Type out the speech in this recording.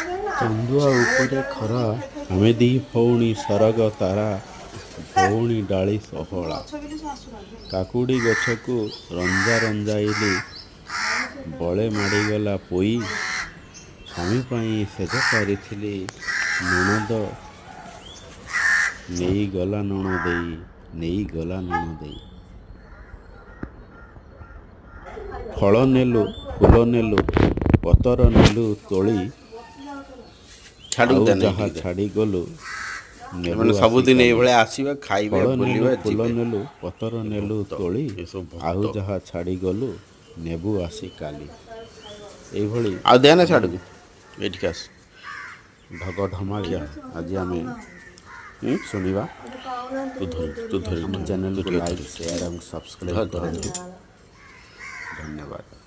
ଚାନ୍ଦୁଆ ଉପରେ ଖରା ଆମେ ଦି ଭଉଣୀ ସରଗ ତାରା ଭଉଣୀ ଡାଳି ସହଳା କାକୁଡ଼ି ଗଛକୁ ରଞ୍ଜା ରଞ୍ଜାଇଲି ବଳେ ମାଡ଼ିଗଲା ପୋଇ ସ୍ୱାମୀ ପାଇଁ ସେଜ ପାରିଥିଲି ନଣଦ ନେଇଗଲା ନଣ ଦେଇ ଫଳ ନେଲୁ ଫୁଲ ନେଲୁ ପତର ନେଲୁ ତୋଳି ଆଉ ଯାହା ଛାଡ଼ିଗଲୁ ସବୁଦିନ ଏଇଭଳିଆ ଆସିବା ଖାଇବା ବୁଲିବା ଫୁଲ ନେଲୁ ପତର ନେଲୁ ତୋଳି ଆଉ ଯାହା ଛାଡ଼ିଗଲୁ ନେବୁ ଆସି କାଲି ଏଇଭଳି ଆଉ ଦେନା ଛାଡ଼କୁ ଏଇଠିକି ଆସ ଢଗ ଢମାଳିଆ ଆଜି ଆମେ ଶୁଣିବା। ଆମ ଚ୍ୟାନେଲକୁ ଲାଇକ୍ ସେୟାର ଏବଂ ସବସ୍କ୍ରାଇବ୍ କରନ୍ତୁ। ଧନ୍ୟବାଦ।